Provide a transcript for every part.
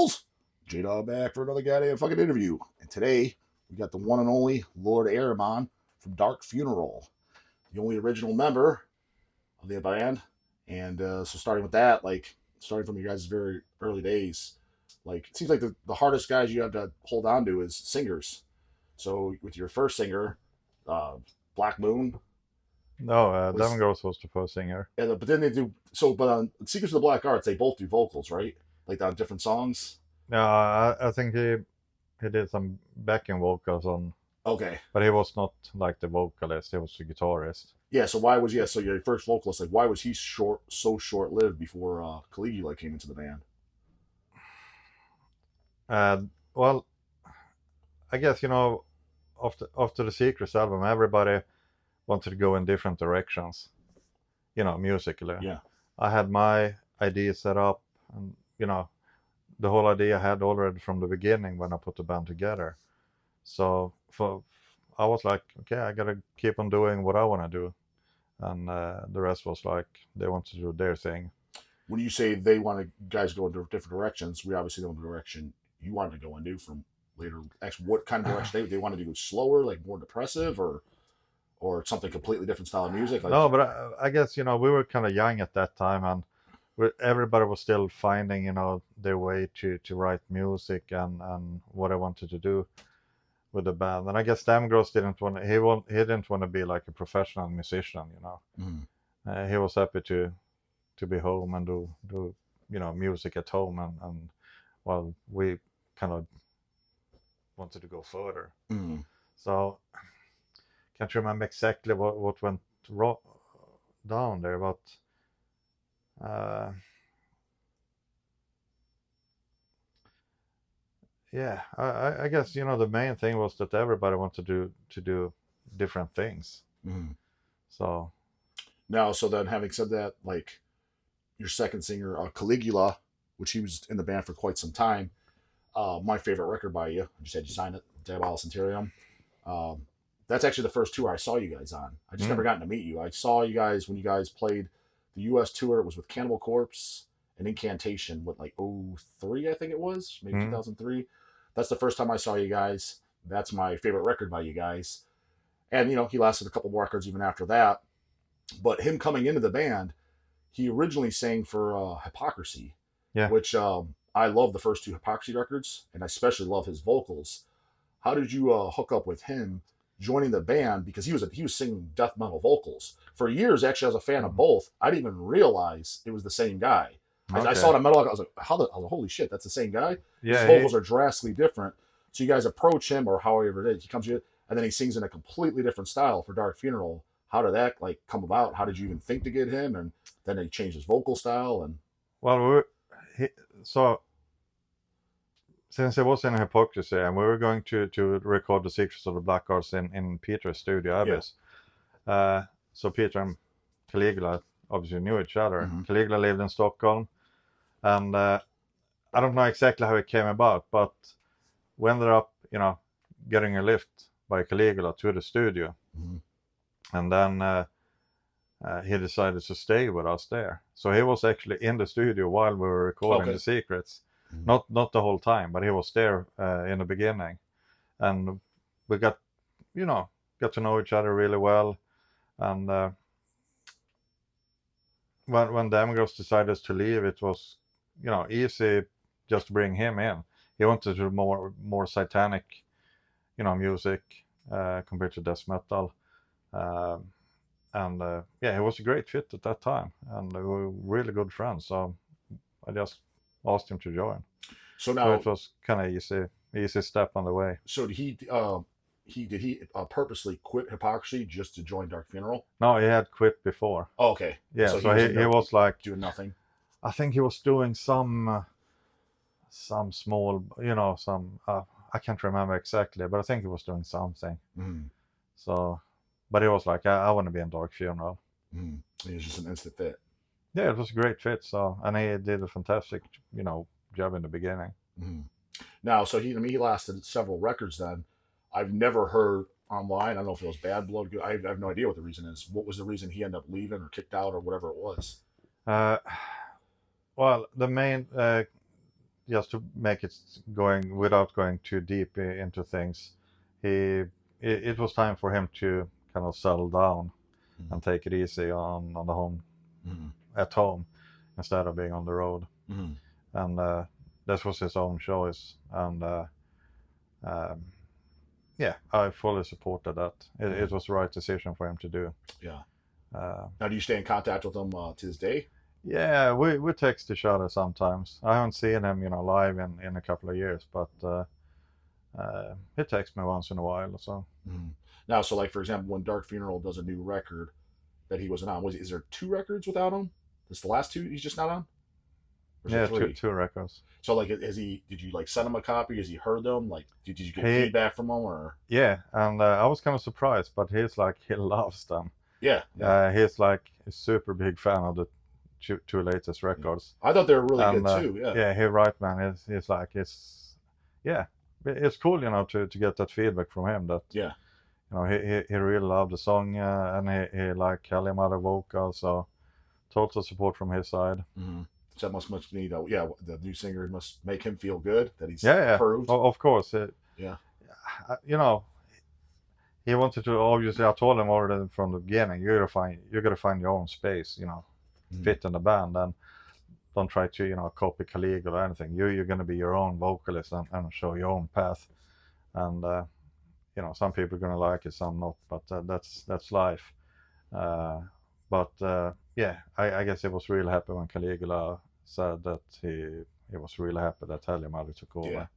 devils? J-Dog back for another goddamn fucking interview. And today, we got the one and only Lord Ahriman from Dark Funeral, the only original member of the band. And so starting with that, like, starting from your guys' very early days, like, it seems like the hardest guys you have to hold on to is singers. So with your first singer, uh, Black Moon, No, was, Devon was the first singer. but then they do, so, but on Secrets of the Black Arts, they both do vocals, right? Like on different songs. Yeah, I think he did some backing vocals on, Okay. but he was not like the vocalist. He was the guitarist. Yeah, so why was so your first vocalist, like why was he so short lived before Caligula came into the band? Well, I guess after the Secrets album, everybody wanted to go in different directions, musically. Yeah. I had my idea set up, and the whole idea I had already from the beginning when I put the band together. So I was like, okay, I gotta keep on doing what I want to do, and the rest was like they wanted to do their thing. When you say they want to guys go in different directions, we obviously know the direction you wanted to go into from later. Actually, what kind of direction they wanted to go slower, like more depressive, or something completely different style of music? Like, No, but I guess we were kind of young at that time, and everybody was still finding their way to write music and what I wanted to do with the band. And I guess Damgross he didn't want to be like a professional musician. He was happy to be home and do music at home, and while we kind of wanted to go further. So can't remember exactly what went down there, but yeah, I guess the main thing was that everybody wanted to do different things. So now, so then having said that, like your second singer, Caligula, which he was in the band for quite some time, my favorite record by you, I just had you sign it, Diabolus that's actually the first tour I saw you guys on. I just never gotten to meet you. I saw you guys when you guys played the U.S. tour. It was with Cannibal Corpse and Incantation with like 03, I think it was, maybe 2003. That's the first time I saw you guys. That's my favorite record by you guys. And, he lasted a couple more records even after that. But him coming into the band, he originally sang for Hypocrisy, which I love the first two Hypocrisy records, and I especially love his vocals. How did you hook up with him joining the band? Because he was singing death metal vocals for years. Actually, I was a fan of both. I didn't even realize it was the same guy. Okay. I saw it on Metal. I was like, I was like, holy shit, that's the same guy. Yeah, his vocals are drastically different. So you guys approach him, or however it is, he comes to you, and then he sings in a completely different style for Dark Funeral. How did that come about? How did you even think to get him? And then he changed his vocal style. And so since it was in Hypocrisy, and we were going to record the Secrets of the Black Arts in Peter's studio, Abyss. So Peter and Caligula obviously knew each other. Caligula lived in Stockholm, and I don't know exactly how it came about, but we ended up, getting a lift by Caligula to the studio, and then he decided to stay with us there. So he was actually in the studio while we were recording the Secrets. Not the whole time, but he was there in the beginning, and we got to know each other really well. And when Damgross decided to leave, it was easy just to bring him in. He wanted to do more Satanic music compared to death metal, and he was a great fit at that time, and we were really good friends. So I just asked him to join. So now it was kind of easy step on the way. So did he purposely quit Hypocrisy just to join Dark Funeral? No, he had quit before. Oh, okay. Yeah, so he was like doing nothing. I think he was doing some small, I can't remember exactly, but I think he was doing something. So, but he was like, I want to be in Dark Funeral. It was just an instant fit. Yeah, it was a great fit. So, and he did a fantastic, job in the beginning. Now, so he lasted several records then. I've never heard online. I don't know if it was bad blood. I have no idea what the reason is. What was the reason he ended up leaving or kicked out or whatever it was? Well, the main, just to make it going without going too deep into things, it was time for him to kind of settle down and take it easy on the home at home instead of being on the road. And this was his own choice, and yeah, I fully supported that. It was the right decision for him to do. Yeah. Now, do you stay in contact with him to this day? Yeah, we text each other sometimes. I haven't seen him, live in a couple of years, but he texts me once in a while or so. Now, so like for example, when Dark Funeral does a new record that he wasn't on, is there 2 records without him? This the last 2 he's just not on? Or is Yeah, it 3? two records. So like, did you like send him a copy? Has he heard them? Like, did you get feedback from him or? Yeah, and I was kind of surprised, but he's like, he loves them. Yeah. He's like a super big fan of the two latest records. Yeah. I thought they were really good too. Yeah. Yeah, he's right, man. He's like, it's cool, to get that feedback from him that he really loved the song, and he liked Ahriman of vocal, so total support from his side. So that must need the new singer must make him feel good that he's yeah approved. Of course. Yeah. He wanted to, obviously. I told him already from the beginning, you gotta find your own space, fit in the band, and don't try to copy Cannibal or anything. You're gonna be your own vocalist and show your own path, and some people are gonna like it, some not, but that's life. But I guess he was really happy when Caligula said that he was really happy that Ahriman took over.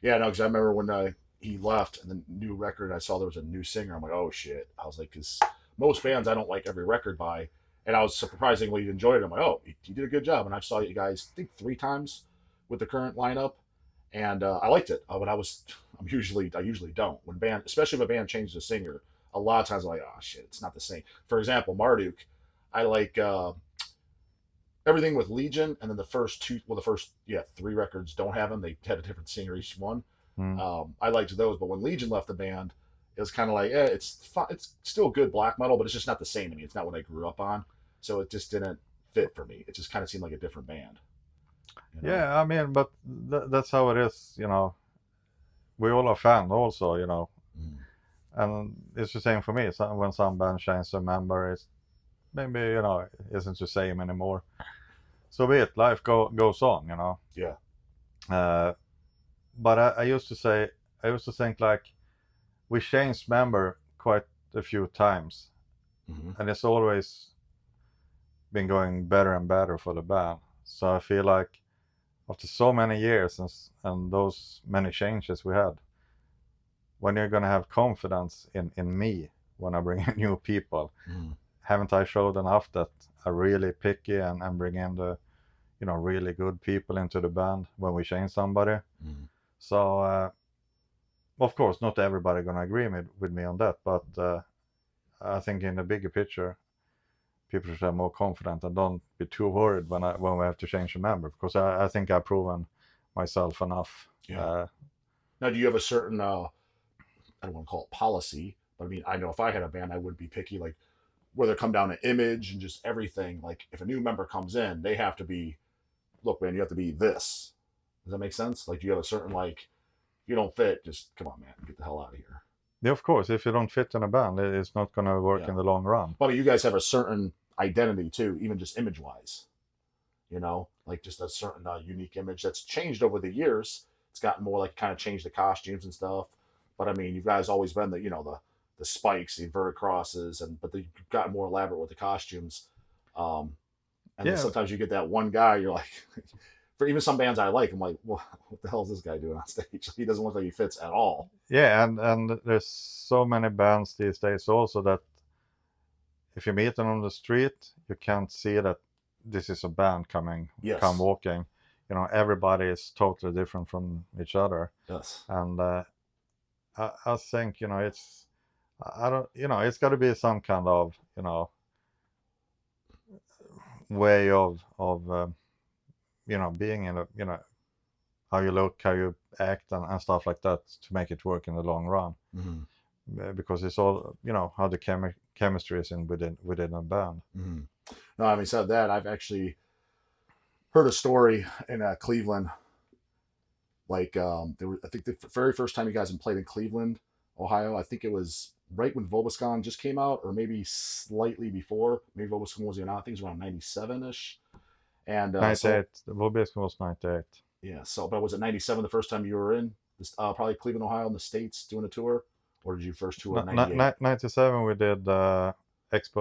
Yeah, no, because I remember when he left and the new record, I saw there was a new singer. I'm like, oh shit! I was like, because most bands I don't like every record by, and I was surprisingly enjoyed it. I'm like, oh, he did a good job, and I saw you guys I think 3 times with the current lineup, and I liked it. But I usually don't when band, especially if a band changes a singer. A lot of times I'm like, oh shit, it's not the same. For example, Marduk, I like everything with Legion, and then the first 3 records don't have him. They had a different singer each one. I liked those, but when Legion left the band, it was kind of like, it's still good black metal, but it's just not the same to me. It's not what I grew up on, so it just didn't fit for me. It just kind of seemed like a different band. Yeah, I mean, but that's how it is. We all are fans, also. And it's the same for me. So when some band changes a member, it's maybe isn't the same anymore. So be it. Life goes on. Yeah. But I used to think like we changed member quite a few times, and it's always been going better and better for the band. So I feel like after so many years and those many changes we had, when you're going to have confidence in me when I bring in new people, haven't I showed enough that I'm really picky and bring in the really good people into the band when we change somebody? So of course not everybody gonna agree with me on that, but I think in the bigger picture people should have more confidence and don't be too worried when we have to change a member, because I think I've proven myself enough. Now, do you have a certain I don't want to call it policy, but I mean, I know if I had a band, I would be picky, like whether it come down to image and just everything. Like if a new member comes in, they have to be, look, man, you have to be this. Does that make sense? Like, do you have a certain, like, you don't fit, just come on, man, get the hell out of here. Yeah, of course. If you don't fit in a band, it's not going to work in the long run. But you guys have a certain identity too, even just image-wise. Like just a certain unique image that's changed over the years. It's gotten more like kind of changed the costumes and stuff. But I mean, you guys always been the spikes, the inverted crosses, but you've gotten more elaborate with the costumes. Then sometimes you get that one guy, you're like, for even some bands I like, I'm like, well, what the hell is this guy doing on stage? He doesn't look like he fits at all. Yeah, and there's so many bands these days also that if you meet them on the street, you can't see that this is a band come walking. Everybody is totally different from each other. Yes. And I think it's it's got to be some kind of way of being in how you look, how you act, and stuff like that to make it work in the long run. Because it's all how the chemistry is within a band. No, having said that, I've actually heard a story in Cleveland Like there were, I think the very first time you guys played in Cleveland, Ohio, I think it was right when Vobiscon just came out, or maybe slightly before. Maybe Vobiscon was even out. I think it was around '97 ish. And 98. The Vobiscon was 98. yeah, so but was it '97 the first time you were in this, probably Cleveland, Ohio, in the States doing a tour, or did you first tour in '98? 97 we did Expo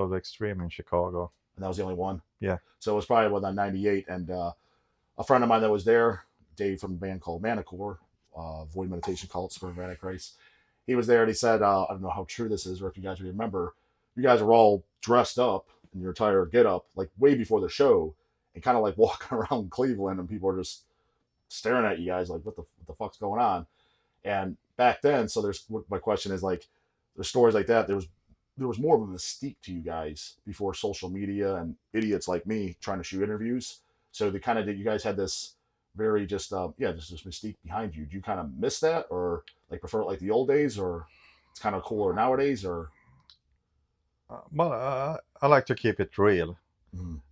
of the Extreme in Chicago. And that was the only one. Yeah. So it was probably about '98, and a friend of mine that was there, Dave from a band called Manicore, Void Meditation Cult, Spirit of Antichrist. He was there, and he said, I don't know how true this is, or if you guys remember, you guys were all dressed up in your entire get up, like way before the show, and kind of like walking around Cleveland, and people are just staring at you guys like, what the fuck's going on? And back then, so there's my question is like, there's stories like that. There was more of a mystique to you guys before social media and idiots like me trying to shoot interviews. So they kind of did. You guys had this very just just this mystique behind you. Do you kind of miss that, or like prefer it like the old days, or it's kind of cooler nowadays, or? Well, I like to keep it real,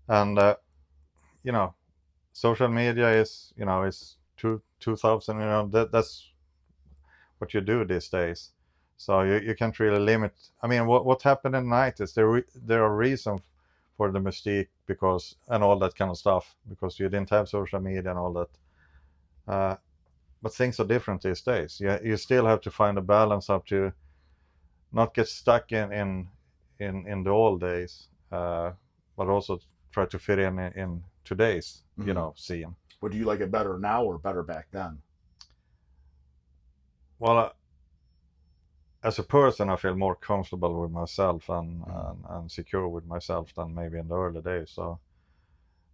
and you know, social media is is 2000. That's what you do these days. So you can't really limit. I mean, what happened in the 90s? There are reasons for the mystique because and all that kind of stuff because you didn't have social media and all that. But things are different these days. You still have to find a balance how to not get stuck in the old days, but also try to fit in today's scene. Would you like it better now or better back then? Well, as a person, I feel more comfortable with myself and secure with myself than maybe in the early days. So,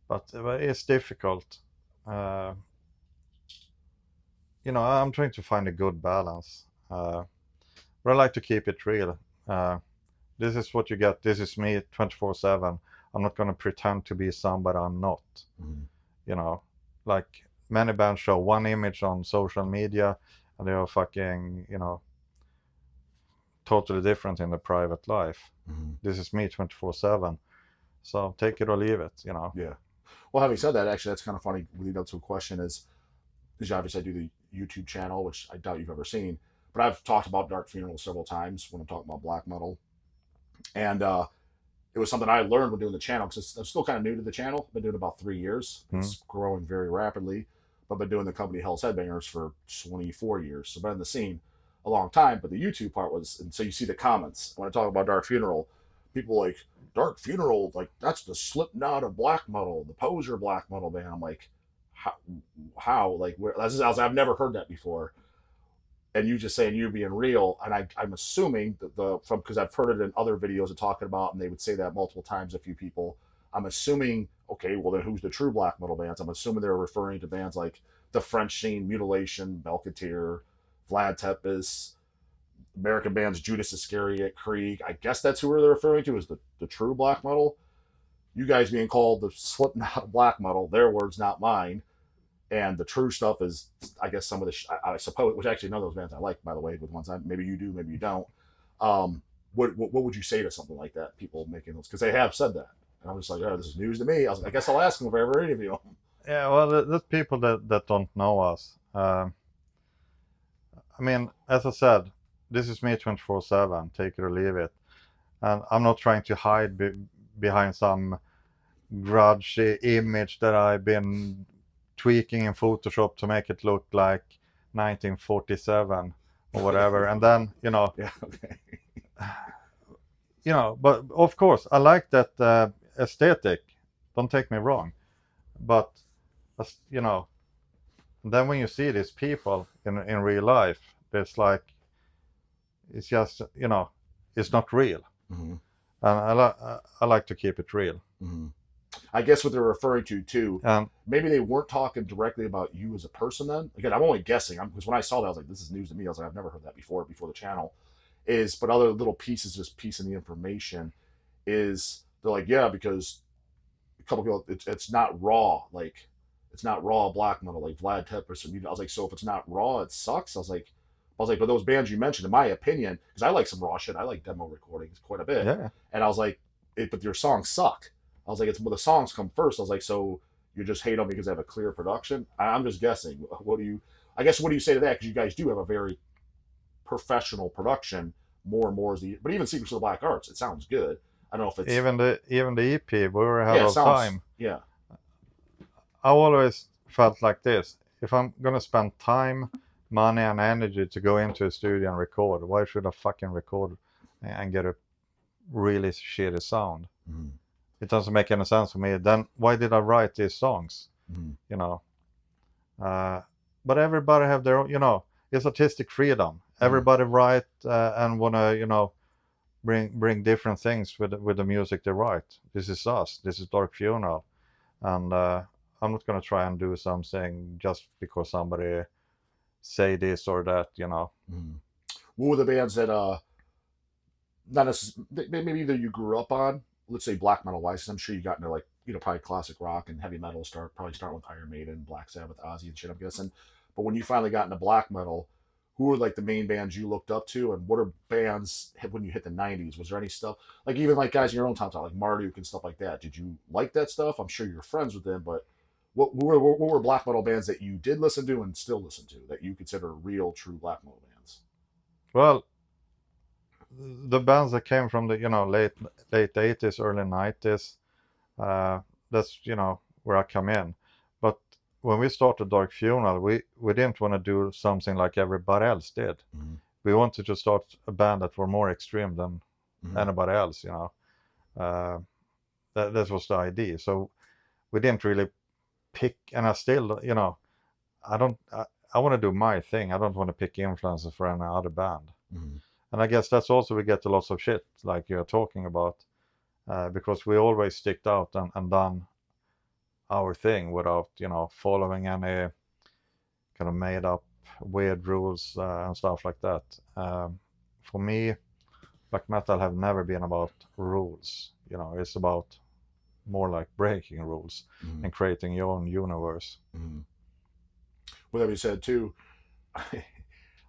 but it's difficult. I'm trying to find a good balance. But I like to keep it real. This is what you get. This is me 24/7. I'm not going to pretend to be somebody I'm not. Like many bands show one image on social media and they are fucking, totally different in the private life. This is me 24/7. So take it or leave it, Yeah. Well, having said that, actually, that's kind of funny. Lead up to a question is obviously I do the YouTube channel, which I doubt you've ever seen, but I've talked about Dark Funeral several times when I'm talking about black metal. And it was something I learned when doing the channel because I'm still kind of new to the channel. I've been doing it about 3 years. It's growing very rapidly. But I've been doing the company Hell's Headbangers for 24 years. So I've been in the scene a long time. But the YouTube part was, and so you see the comments when I talk about Dark Funeral, people like, Dark Funeral, like that's the Slipknot of black metal, the Poser black metal band. I'm like, how? Like, where? I've never heard that before. And you just saying you being real, and I'm assuming that because I've heard it in other videos of talking about, and they would say that multiple times. A few people, I'm assuming, okay, well then who's the true black metal bands? I'm assuming they're referring to bands like the French Scene, Mutilation, Belkatir, Vlad Tepes, American bands Judas Iscariot, Krieg. I guess that's who they're referring to as the true black metal. You guys being called the Slipknot black metal, their words, not mine. And the true stuff is, I guess, some of the, I suppose, which actually none of those bands I like, by the way, with ones maybe you do, maybe you don't. What would you say to something like that? People making those, because they have said that. And I'm just like, oh, this is news to me. I guess I'll ask them if I ever interview them. Yeah, well, there's people that don't know us. I mean, as I said, this is me 24/7, take it or leave it. And I'm not trying to hide behind some grudge image that I've been tweaking in Photoshop to make it look like 1947 or whatever. And then, Yeah, okay. But of course, I like that aesthetic. Don't take me wrong. But, then when you see these people in real life, it's like, it's just, it's not real. And I like to keep it real. I guess what they're referring to too, maybe they weren't talking directly about you as a person then. Again, I'm only guessing, because when I saw that, I was like, this is news to me. I was like, I've never heard that before the channel. But other little pieces, just piecing the information, is they're like, yeah, because a couple people, it's not raw, like, it's not raw black metal, like Vlad Tepes. I was like, so if it's not raw, it sucks? I was like, but those bands you mentioned, in my opinion, because I like some raw shit, I like demo recordings quite a bit. Yeah. And I was like, but your songs suck. I was like, the songs come first. I was like, so you just hate on me because I have a clear production? I'm just guessing. What do you I guess what do you say to that? Because you guys do have a very professional production, more and more as the. But even Secrets of the Black Arts, it sounds good. I don't know if it's. Even the EP, we were ahead Yeah, it of sounds. time. Yeah. I always felt like this: if I'm gonna spend time, money, and energy to go into a studio and record, why should I fucking record and get a really shitty sound? Mm-hmm. It doesn't make any sense for me. Then why did I write these songs? Mm-hmm. You know. But everybody have their own, it's artistic freedom. Everybody write and wanna, bring different things with the music they write. This is us. This is Dark Funeral, and I'm not gonna try and do something just because somebody say this or that. Mm-hmm. What were the bands that not necessarily maybe either you grew up on? Let's say black metal wise. I'm sure you got into like probably classic rock and heavy metal. Probably start with Iron Maiden, Black Sabbath, Ozzy, and shit. I'm guessing. But when you finally got into black metal, who were like the main bands you looked up to, and what are bands when you hit the '90s? Was there any stuff like even like guys in your own town, like Marduk and stuff like that? Did you like that stuff? I'm sure you're friends with them, but what were black metal bands that you did listen to and still listen to that you consider real, true black metal bands? Well, the bands that came from the late 80s, early 90s, that's where I come in. But when we started Dark Funeral, we didn't want to do something like everybody else did. Mm-hmm. We wanted to start a band that were more extreme than anybody else. That was the idea. So we didn't really pick, and I still I want to do my thing. I don't want to pick influences for any other band. Mm-hmm. And I guess that's also we get a lot of shit like you're talking about, because we always sticked out and done our thing without following any kind of made up weird rules and stuff like that. For me, black metal have never been about rules. It's about more like breaking rules and creating your own universe. Mm-hmm. With that being said, too, I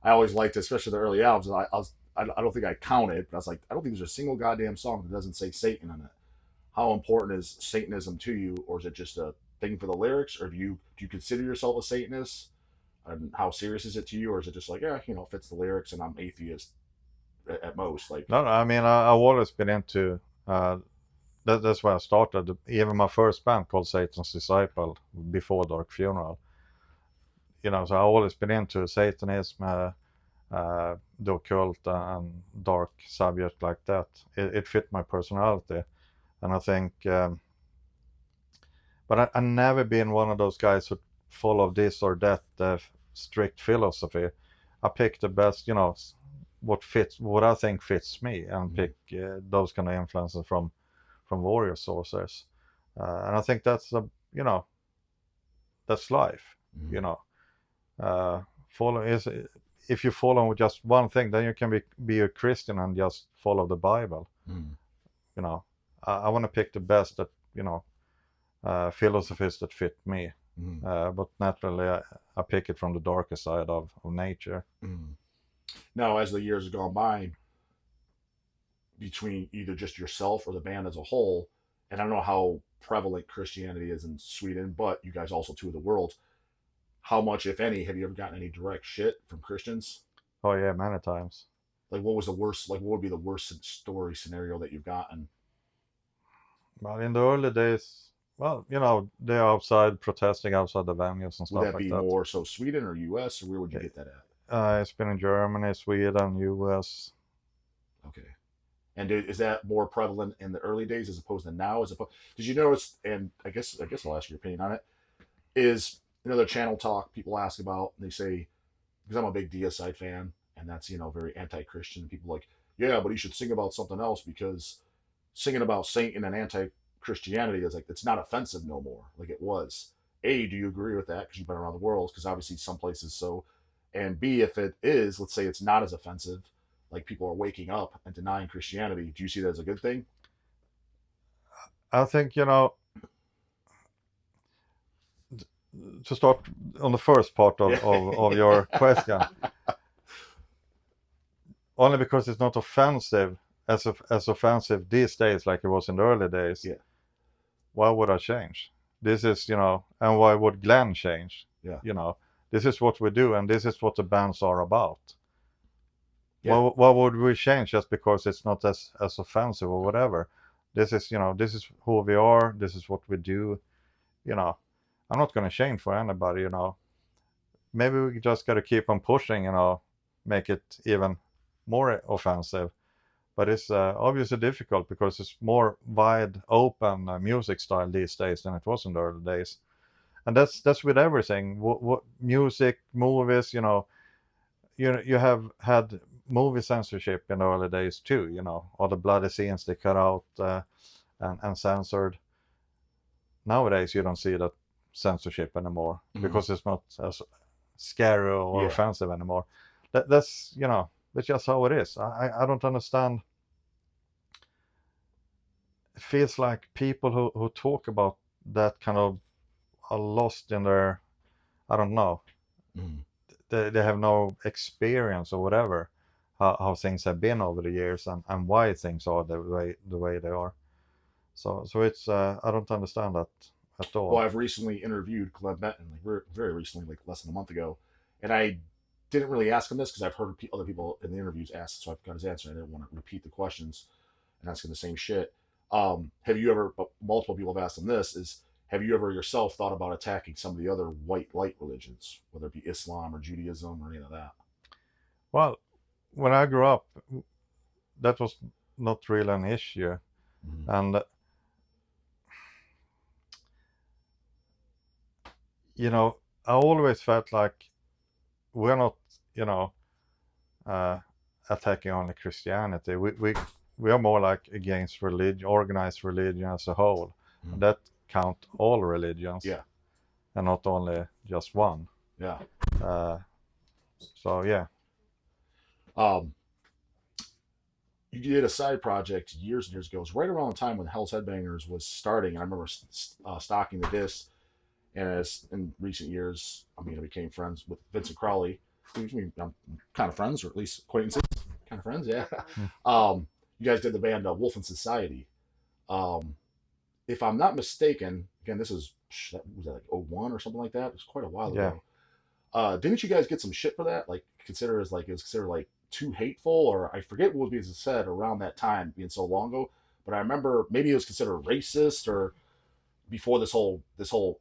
always liked, especially the early albums. I don't think I counted, but I was like, I don't think there's a single goddamn song that doesn't say Satan in it. How important is Satanism to you, or is it just a thing for the lyrics, or do you consider yourself a Satanist? And how serious is it to you, or is it just like, yeah, it fits the lyrics, and I'm atheist at most? Like, no, I mean, I've always been into. That's where I started. Even my first band called Satan's Disciple before Dark Funeral. So I've always been into Satanism, the occult, and dark subject like that. It fit my personality, and I think. But I never been one of those guys who follow this or that strict philosophy. I pick the best, what I think fits me, and pick those kind of influences from warrior sources. And I think that's that's life. If you follow just one thing, then you can be a Christian and just follow the Bible. I want to pick the best that philosophies that fit me. But naturally, I pick it from the darker side of nature. Now, as the years have gone by, between either just yourself or the band as a whole, and I don't know how prevalent Christianity is in Sweden, but you guys also tour the world. How much, if any, have you ever gotten any direct shit from Christians? Oh yeah, many times. Like, what was the worst? Like, what would be the worst story scenario that you've gotten? Well, in the early days, they're outside protesting outside the venues and stuff like that. Would that be more so Sweden or U.S., or where would you get that at? It's been in Germany, Sweden, U.S. Okay. And is that more prevalent in the early days as opposed to now? Did you notice? And I guess I'll ask your opinion on it. Is another channel talk people ask about? And they say, because I'm a big Deicide fan, and that's very anti-Christian. People like, yeah, but he should sing about something else, because singing about Satan and anti-Christianity is like, it's not offensive no more like it was. A, do you agree with that? Because you've been around the world. Because obviously some places so. And B, if it is, let's say it's not as offensive, like people are waking up and denying Christianity, do you see that as a good thing? I think, to start on the first part of your question, only because it's not offensive, as offensive these days like it was in the early days. Yeah. Why would I change? This is, and why would Glenn change? Yeah. this is what we do, and this is what the bands are about. Yeah. What would we change just because it's not as offensive or whatever? This is, this is who we are. This is what we do. I'm not going to change for anybody. Maybe we just got to keep on pushing. Make it even more offensive. But it's obviously difficult because it's more wide open music style these days than it was in the early days. And that's with everything. What music, movies, you have had movie censorship in the early days too. All the bloody scenes they cut out and censored. Nowadays you don't see that censorship anymore because it's not as scary or offensive anymore. That's that's just how it is. I don't understand. It feels like people who talk about that kind of are lost in their, I don't know, they have no experience or whatever, how things have been over the years and why things are the way they are. So it's I don't understand that at all. Well, I've recently interviewed Glenn Benton, like very recently, like less than a month ago, and I didn't really ask him this because I've heard other people in the interviews ask, so I've got his answer. I didn't want to repeat the questions and ask him the same shit. Have you ever? Multiple people have asked him this: have you ever yourself thought about attacking some of the other white light religions, whether it be Islam or Judaism or any of that? Well, when I grew up, that was not really an issue, and I always felt like we're not, attacking only Christianity. We are more like against religion, organized religion as a whole. And that count all religions. Yeah. And not only just one. Yeah. So yeah. You did a side project years and years ago. It was right around the time when Hell's Headbangers was starting. I remember stocking the disc. And as in recent years, I became friends with Vincent Crowley. I'm kind of friends, or at least acquaintances. Kind of friends, yeah. You guys did the band Wolfen Society. If I'm not mistaken, again, was that like 01 or something like that? It was quite a while ago. Didn't you guys get some shit for that? Like, it was considered like too hateful, or I forget what was being said around that time, being so long ago. But I remember maybe it was considered racist or before this whole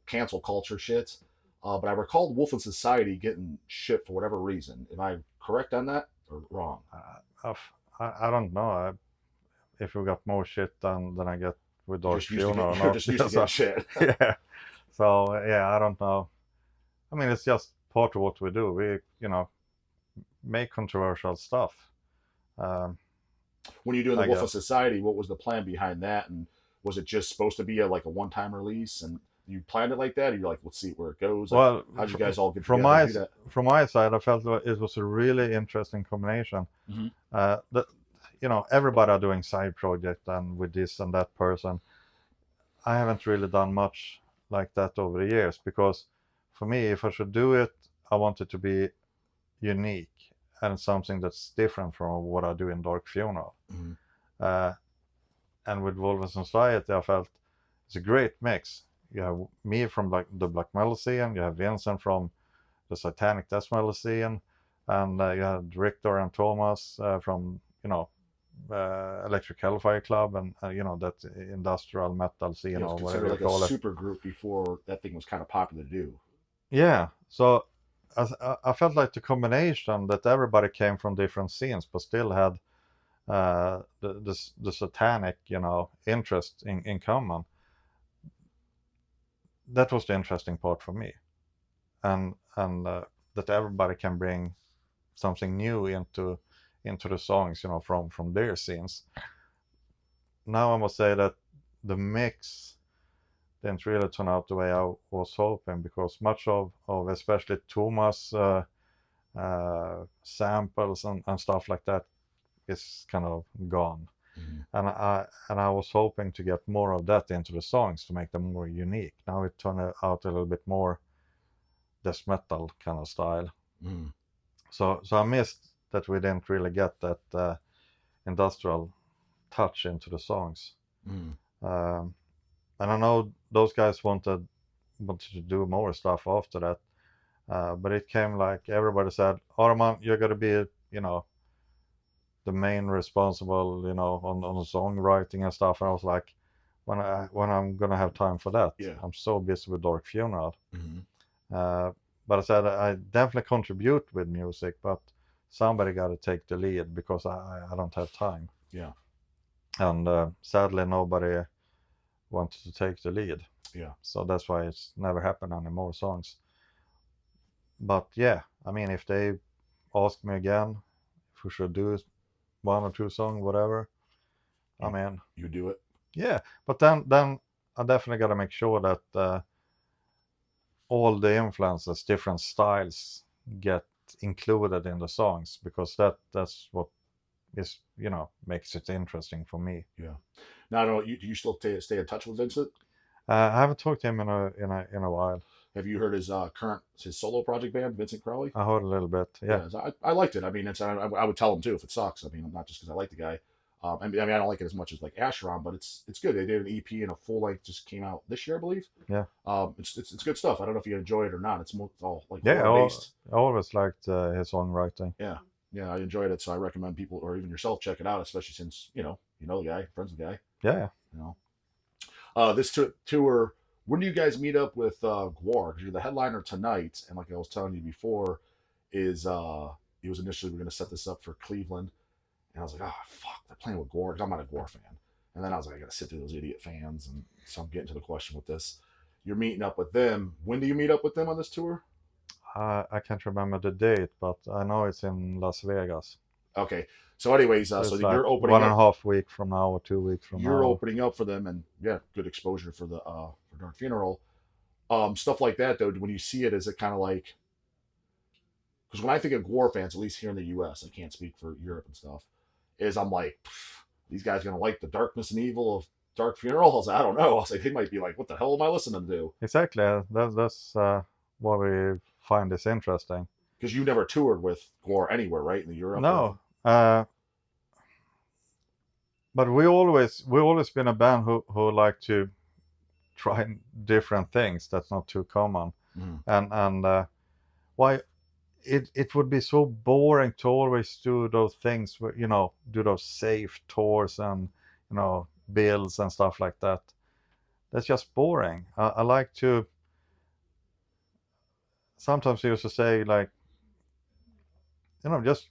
cancel culture shit. But I recalled Wolfen Society getting shit for whatever reason. Am I correct on that or wrong? I don't know if we got more shit than I get with Dark Funeral. You're just used to getting shit. Yeah. So yeah, I don't know. It's just part of what we do. We make controversial stuff. When you're doing the Wolfen Society, what was the plan behind that? And was it just supposed to be a one-time release, and you planned it like that? Or you're like, let's see where it goes? Well, how did you guys all get from together to do that? From my side, I felt it was a really interesting combination. Everybody are doing side project and with this and that person. I haven't really done much like that over the years, because for me, if I should do it, I want it to be unique and something that's different from what I do in Dark Funeral. And with Wolfen Society, I felt it's a great mix. You have me from the black metal scene, you have Vincent from the Satanic death metal scene, and you had Richter and Thomas from Electric Hellfire Club and that industrial metal scene, or whatever you call it. Super group before that thing was kind of popular to do. Yeah, so I felt like the combination that everybody came from different scenes but still had the Satanic interest in common. That was the interesting part for me, and that everybody can bring something new into the songs from their scenes. Now I must say that the mix didn't really turn out the way I was hoping, because much of especially Thomas samples and stuff like that is kind of gone. And I was hoping to get more of that into the songs to make them more unique. Now it turned out a little bit more death metal kind of style. So I missed that we didn't really get that industrial touch into the songs. And I know those guys wanted to do more stuff after that. But it came like everybody said, Ahriman, you're gonna be, the main responsible, on the songwriting and stuff. And I was like, when I'm gonna have time for that? Yeah. I'm so busy with Dark Funeral. Mm-hmm. But I said I definitely contribute with music, but somebody got to take the lead because I don't have time. Yeah. And sadly, nobody wanted to take the lead. Yeah. So that's why it's never happened any more songs. But yeah, I mean, if they ask me again if we should do 1 or 2 songs, whatever, I mean, you do it. Yeah, but then I definitely got to make sure that all the influences, different styles, get included in the songs, because that's what is makes it interesting for me. Yeah. Now, I don't know. You still stay in touch with Vincent? I haven't talked to him in a while. Have you heard his his solo project band, Vincent Crowley? I heard a little bit. Yeah. I liked it. I mean, I would tell him too if it sucks. I mean, not just because I like the guy. I mean, I don't like it as much as like Asheron, but it's good. They did an EP and a full length just came out this year, I believe. Yeah. It's good stuff. I don't know if you enjoy it or not. It's all like Yeah, based. I always liked his songwriting. Yeah, I enjoyed it. So I recommend people or even yourself check it out, especially since you know the guy, friends with the guy. Yeah. You know, this tour. When do you guys meet up with Gwar? Because you're the headliner tonight, and like I was telling you before, is it was initially we're going to set this up for Cleveland. And I was like, oh, fuck, they're playing with Gore. I'm not a Gore fan. And then I was like, I got to sit through those idiot fans. And so I'm getting to the question with this. You're meeting up with them. When do you meet up with them on this tour? I can't remember the date, but I know it's in Las Vegas. Okay. So anyways, so like you're opening 1.5 weeks from now or 2 weeks from now. You're opening up for them. And yeah, good exposure for the for Dark Funeral. Stuff like that, though, when you see it, is it kind of like... Because when I think of Gore fans, at least here in the U.S., I can't speak for Europe and stuff, is I'm like, these guys gonna like the darkness and evil of Dark Funeral? I was like, I don't know. I was like, they might be like, what the hell am I listening to? Exactly. That's what we find this interesting. Because you never toured with Gore anywhere, right? In the Europe? No. But we always been a band who like to try different things. That's not too common. And why it would be so boring to always do those things where, do those safe tours and bills and stuff like that. That's just boring. I like to... Sometimes I used to say, like, just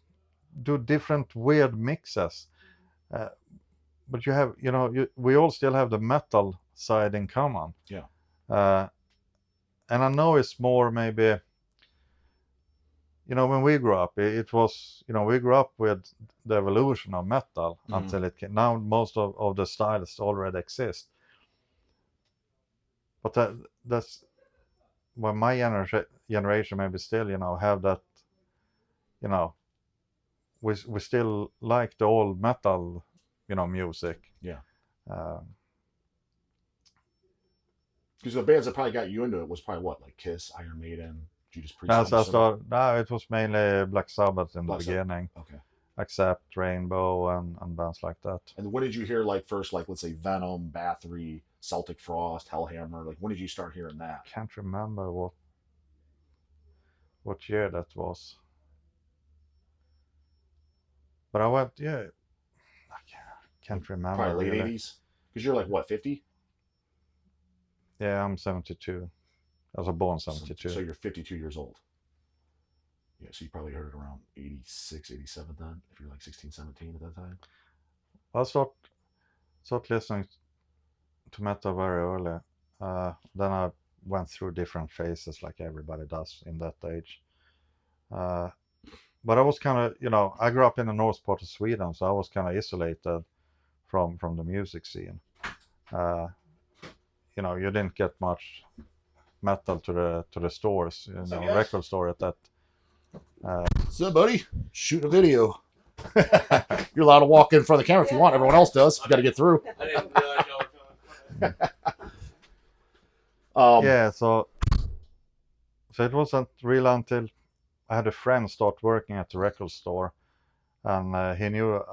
do different weird mixes. But you have, we all still have the metal side in common. Yeah. And I know it's more maybe, when we grew up, it was, we grew up with the evolution of metal until it came. Now most of the styles already exist. But that's when my generation maybe still, have that, we still like the old metal, music. Yeah. Because the bands that probably got you into it was probably what, like Kiss, Iron Maiden, Judas Priest. No, it was mainly Black Sabbath in the beginning. Okay. Except Rainbow and bands like that. And when did you hear, like, first, like, let's say Venom, Bathory, Celtic Frost, Hellhammer? Like, when did you start hearing that? Can't remember what year that was. But I went, I can't remember. Probably late 80s? Because you're like, what, 50? Yeah, I'm 72. I was born 72. So you're 52 years old. Yeah, so you probably heard it around 86, 87 then, if you're like 16, 17 at that time. I started listening to metal very early. Then I went through different phases like everybody does in that age. But I was kind of, I grew up in the north part of Sweden, so I was kind of isolated from the music scene. You didn't get much metal to the stores, record store at that. So, buddy, shoot a video. You're allowed to walk in front of the camera if you want. Everyone else does. You got to get through. Yeah, so it wasn't real until I had a friend start working at the record store, and he knew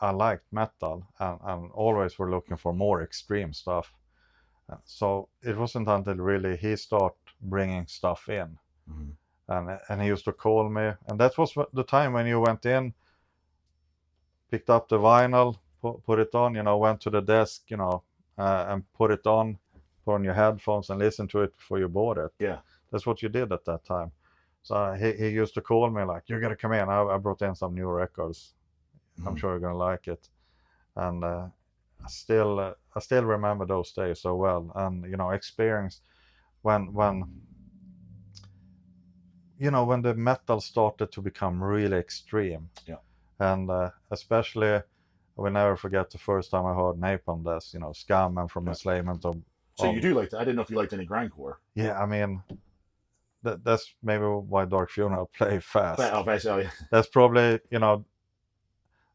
I liked metal and always were looking for more extreme stuff. So it wasn't until really he started bringing stuff in. Mm-hmm. And he used to call me, and that was the time when you went in, picked up the vinyl, put it on, went to the desk, and put it on, put on your headphones and listen to it before you bought it. Yeah. That's what you did at that time. So he used to call me like, "You're gonna come in. I brought in some new records. I'm sure you're gonna like it." And I still remember those days so well. And experience when the metal started to become really extreme. Yeah. And especially, I will never forget the first time I heard Napalm Death, Scum and From Enslavement of. So you do like that? I didn't know if you liked any grindcore. Yeah, I mean, that's maybe why Dark Funeral play fast. Yeah. That's probably the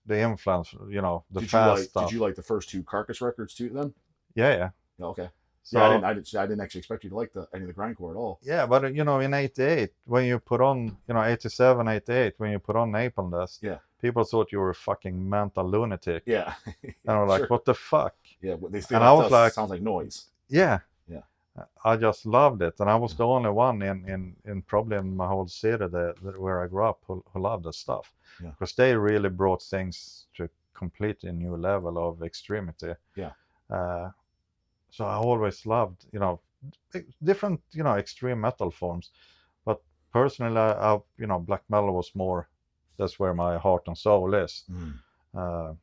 influence, the fast stuff. Did you like the first 2 Carcass records too? Then. Yeah. Okay. So, yeah, I didn't actually expect you to like any of the grindcore at all. Yeah, but in '88, when you put on, '87, '88, when you put on Napalm Death, yeah, people thought you were a fucking mental lunatic. Yeah. And I was like, what the fuck? Yeah, and I was like, sounds like noise. Yeah. Yeah. I just loved it, and I was the only one in probably in my whole city where I grew up who loved this stuff. Yeah. Because they really brought things to a completely new level of extremity. Yeah. So I always loved, different, extreme metal forms. But personally, I black metal was more, that's where my heart and soul is. But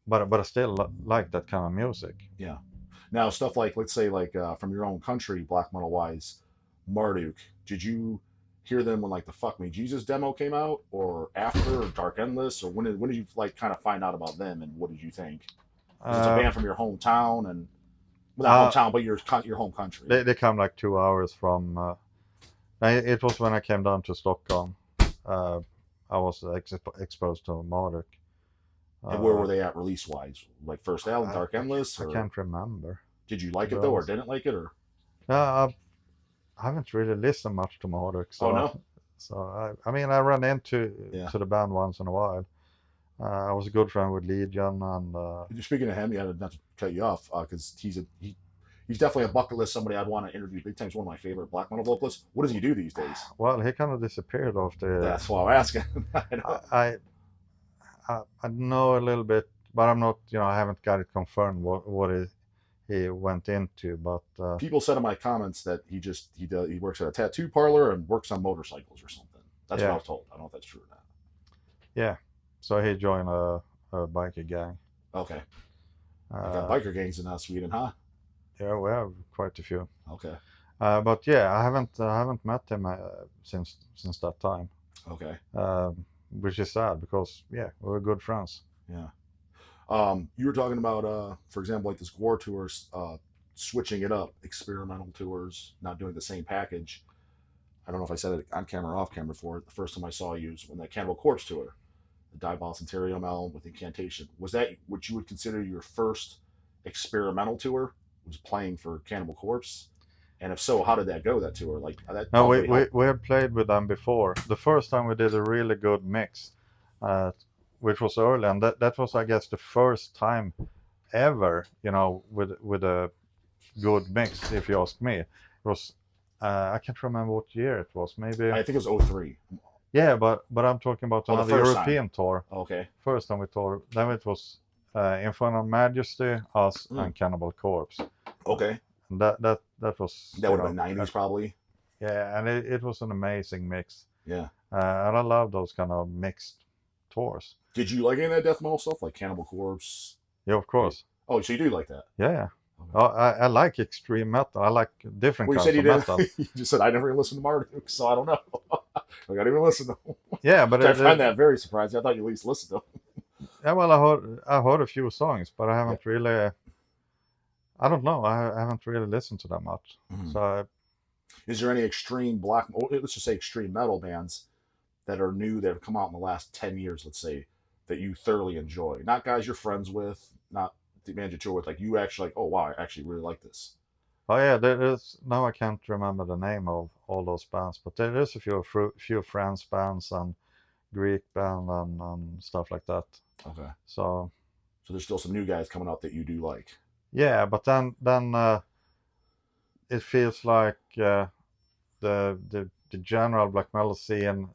I still like that kind of music. Yeah. Now, stuff like, let's say, from your own country, black metal wise, Marduk, did you hear them when the Fuck Me Jesus demo came out, or after, or Dark Endless, or when did you kind of find out about them, and what did you think? It's a band from your hometown, and not hometown, but your home country. They come 2 hours from. It was when I came down to Stockholm. I was exposed to Marduk. And where were they at release wise? First album, Dark Endless? I can't remember. Did you like it though, or didn't like it, or? I haven't really listened much to Marduk. So, oh no. So I ran into to the band once in a while. I was a good friend with Legion, and speaking of him, not to cut you off, because he's definitely a bucket list somebody I'd want to interview big time. He's one of my favorite black metal vocalists. What does he do these days? Well, he kind of disappeared after. That's why I'm asking. I know a little bit, but I'm not. I haven't got it confirmed what he went into. But people said in my comments that he works at a tattoo parlor and works on motorcycles or something. That's what I was told. I don't know if that's true or not. Yeah, so he joined a biker gang. Okay. Got biker gangs in Sweden, huh? Yeah, we have quite a few. Okay. But yeah, I haven't met him since that time. Okay. Which is sad because we're good friends. Yeah. You were talking about, for example, this War tours, switching it up, experimental tours, not doing the same package. I don't know if I said it on camera or off camera before. The first time I saw you was when that Cannibal Corpse tour, the Diabolus Interium album with Incantation. Was that what you would consider your first experimental tour? Was playing for Cannibal Corpse? And if so, how did that go, that tour? No, we had played with them before. The first time we did a really good mix, which was early, and that was, I guess, the first time ever, with a good mix, if you ask me. It was, I can't remember what year it was, maybe... I think it was 03. Yeah, but I'm talking about another European tour. Okay. First time we toured, then it was Infernal Majesty, us, and Cannibal Corpse. Okay. And that was... That would have been 90s, probably. Yeah, and it was an amazing mix. Yeah. And I love those kind of mixed tours. Did you like any of that death metal stuff, like Cannibal Corpse? Yeah, of course. Oh, so you do like that? Yeah. Okay. I like extreme metal. I like different kinds of metal. You just said I never even listened to Marduk, so I don't know. I got to even listen to them. Yeah, but I find that very surprising. I thought you at least listened to them. Yeah, well, I heard a few songs, but I haven't really. I don't know. I haven't really listened to that much. Mm-hmm. So, is there any extreme let's just say extreme metal bands that are new that have come out in the last 10 years, let's say, that you thoroughly enjoy? Not guys you're friends with, not the band you tour with, you actually oh wow, I actually really like this. Oh yeah, there's now I can't remember the name of all those bands, but there is a few French bands and Greek band and stuff like that. Okay. So there's still some new guys coming out that you do like. Yeah, but then it feels like the general black metal scene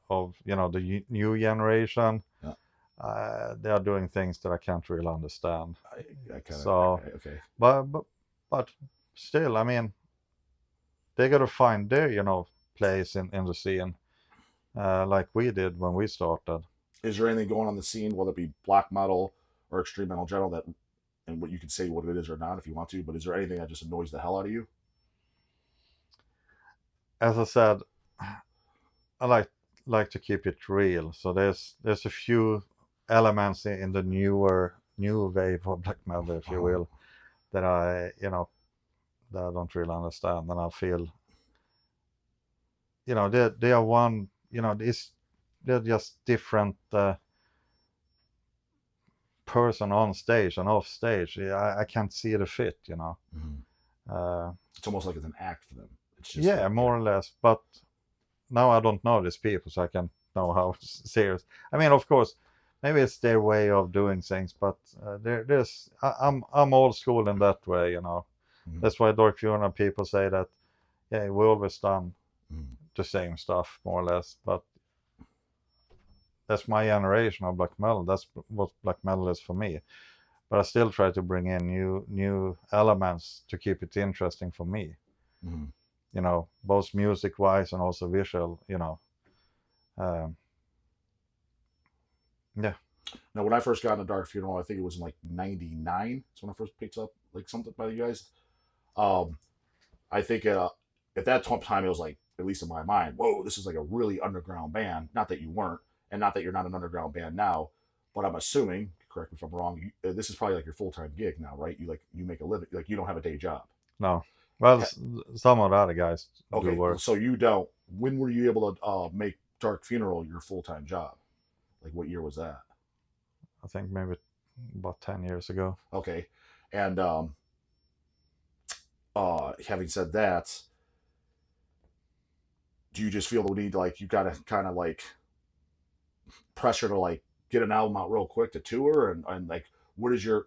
of the new generation, they are doing things that I can't really understand. Okay. But still, I mean, they gotta find their place in the scene, like we did when we started. Is there anything going on the scene, whether it be black metal or extreme metal in general, that, and what you can say what it is or not if you want to, but is there anything that just annoys the hell out of you? As I said, I like to keep it real. So there's a few elements in the new wave of black metal, if you will, that I don't really understand, and I feel they are one, they're just different person on stage and off stage. I can't see the fit, It's almost like it's an act for them. It's just yeah, more or less. But now I don't know these people, so I can't know how serious. I mean, of course, maybe it's their way of doing things, but I'm old school in that way, That's why Dark Funeral people say that, yeah, we always done the same stuff, more or less. But that's my generation of black metal. That's what black metal is for me. But I still try to bring in new elements to keep it interesting for me. Both music wise and also visual. Yeah. Now, when I first got into Dark Funeral, I think it was in like '99. That's when I first picked up like something by you guys. I think at that time it was like, at least in my mind, whoa, this is like a really underground band. Not that you weren't, and not that you're not an underground band now, but I'm assuming, correct me if I'm wrong, this is probably like your full-time gig now, right? You make a living, like you don't have a day job. No. Well, some of the other guys do work. So you don't. When were you able to make Dark Funeral your full-time job? Like what year was that? I think maybe about 10 years ago. Okay. And having said that, do you just feel the need to, like, you gotta kind of like pressure to like get an album out real quick to tour, and like what is your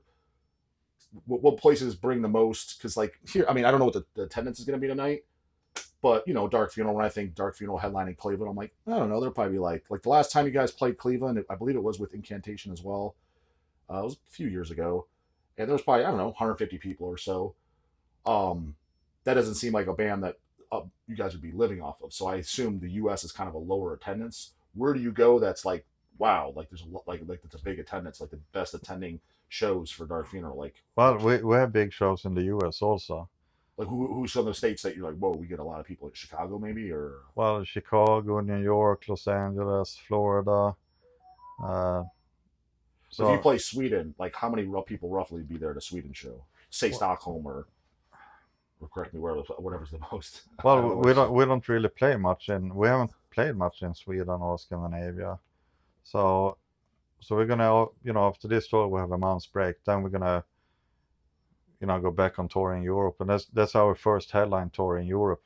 what places bring the most? Because like here, I mean, I don't know what the attendance is going to be tonight, but Dark Funeral, when I think Dark Funeral headlining Cleveland, I'm like, I don't know, they'll probably be like the last time you guys played Cleveland, I believe it was with Incantation as well. It was a few years ago, and there was probably, I don't know, 150 people or so. That doesn't seem like a band that you guys would be living off of. So I assume the U.S. is kind of a lower attendance. Where do you go that's like, wow, like there's a like it's a big attendance, like the best attending shows for Dark Funeral? Like, well, we have big shows in the U.S. also. Like who's some of the states that you're like, whoa, we get a lot of people? Like Chicago, maybe, or well, Chicago, New York, Los Angeles, Florida. So if you play Sweden, like how many people roughly be there at a Sweden show? Say Stockholm or correct me, whatever's the most. Well, we don't really play much, and we haven't played much in Sweden or Scandinavia. So we're gonna, after this tour we have a month's break. Then we're gonna, go back on tour in Europe, and that's our first headline tour in Europe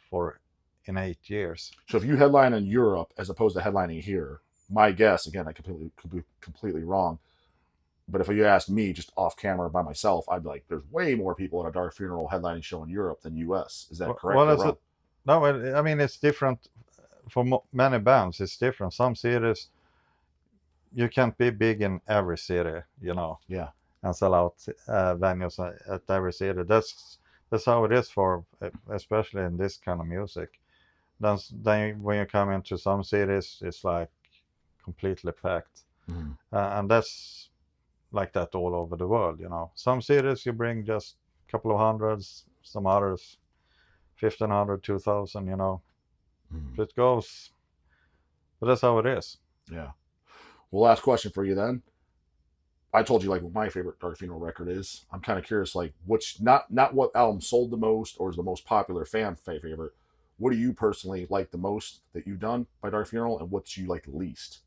in 8 years. So if you headline in Europe as opposed to headlining here, my guess, again, I could be completely wrong, but if you asked me just off camera by myself, I'd be like, there's way more people at a Dark Funeral headlining show in Europe than US. Is that correct? Well, no, I mean, it's different for many bands. It's different. Some cities, you can't be big in every city, Yeah. and sell out venues at every city. That's how it is for, especially in this kind of music. Then when you come into some cities, it's like completely packed. Mm-hmm. And that's like that all over the world, Some cities you bring just a couple of hundreds, some others 1,500, 2,000, Mm-hmm. It goes, but that's how it is. Yeah. Well, last question for you then. I told you like what my favorite Dark Funeral record is. I'm kind of curious, like which, not what album sold the most or is the most popular fan favorite. What do you personally like the most that you've done by Dark Funeral, and what you like the least?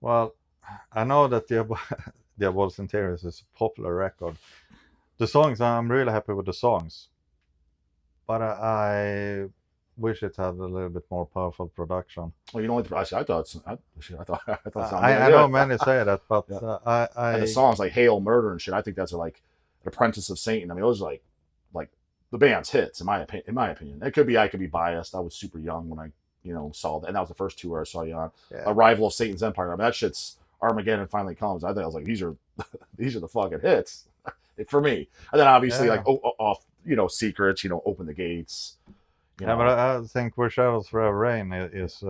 Well, I know that the Diabol's Interiors is a popular record. The songs, I'm really happy with the songs, but I wish it had a little bit more powerful production. Well, I thought I know many say that, but yeah. And the songs like Hail, Murder and shit, I think that's like Apprentice of Satan. I mean, those are like the band's hits in my opinion. In my opinion, it could be I could be biased. I was super young when I saw that, and that was the first tour I saw you on. Yeah. Arrival of Satan's Empire. I mean, that shit's Armageddon finally comes. I was like, these are the fucking hits for me. And then obviously like off Secrets, Open the Gates. But I think Where Shadows Forever Reign is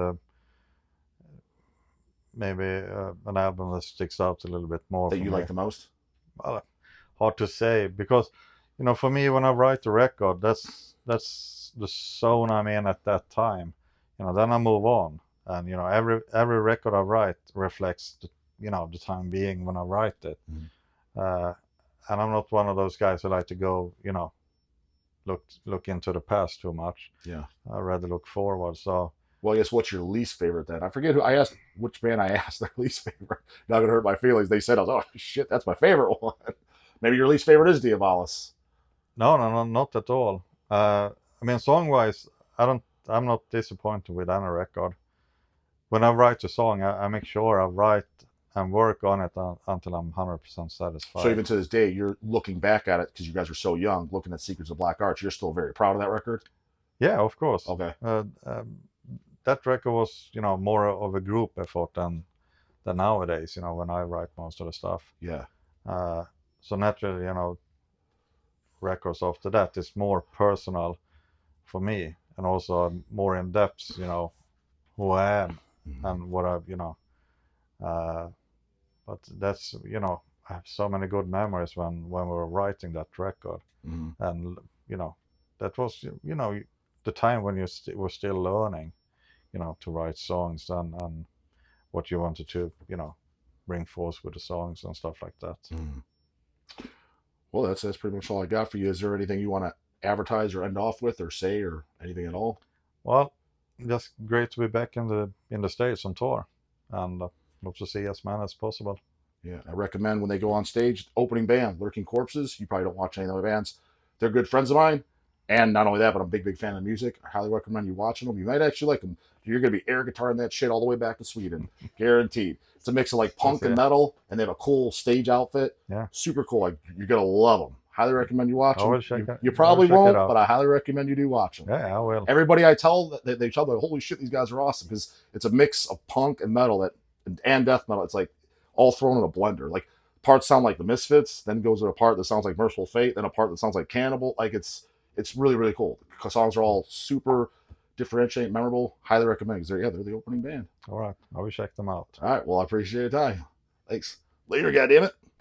maybe an album that sticks out a little bit more. That you like the most? Well, hard to say, because for me, when I write a record, that's the zone I'm in at that time. Then I move on, and every record I write reflects the time being when I write it. And I'm not one of those guys who like to go look into the past too much. Yeah, I'd rather look forward. So, well, I guess what's your least favorite then? I forget who I asked, which band I asked their least favorite. Not gonna hurt my feelings. They said, oh shit, that's my favorite one. Maybe your least favorite is Diabolus. No, not at all. I mean, song-wise, I'm not disappointed with any record. When I write a song, I make sure I write and work on it until I'm 100% satisfied. So even to this day, you're looking back at it because you guys were so young, looking at Secrets of Black Arts. You're still very proud of that record. Yeah, of course. Okay. That record was, more of a group effort than nowadays. When I write most of the stuff. Yeah. So naturally, records after that is more personal for me, and also more in depth. Who I am and what I've. But that's I have so many good memories when we were writing that record, and that was the time when you were still learning, to write songs and what you wanted to bring forth with the songs and stuff like that. Well, that's pretty much all I got for you. Is there anything you want to advertise or end off with, or say, or anything at all? Well, just great to be back in the States on tour, and hope to see as many as possible. Yeah, I recommend when they go on stage, opening band, Lurking Corpses. You probably don't watch any of the other bands. They're good friends of mine. And not only that, but I'm a big fan of music. I highly recommend you watching them. You might actually like them. You're going to be air guitaring that shit all the way back to Sweden. Guaranteed. It's a mix of like punk and metal, and they have a cool stage outfit. Yeah. Super cool. Like, you're going to love them. Highly recommend you watch them. You probably check won't, but I highly recommend you do watch them. Yeah, I will. Everybody I tell, they tell me, holy shit, these guys are awesome, because it's a mix of punk and metal and death metal. It's like all thrown in a blender. Like, parts sound like the Misfits, then goes to a part that sounds like Merciful Fate, then a part that sounds like Cannibal. Like, it's really, really cool. The songs are all super differentiated, memorable. Highly recommend, because they're the opening band. All right, I will check them out. All right, well, I appreciate your time. Thanks. Later, goddammit.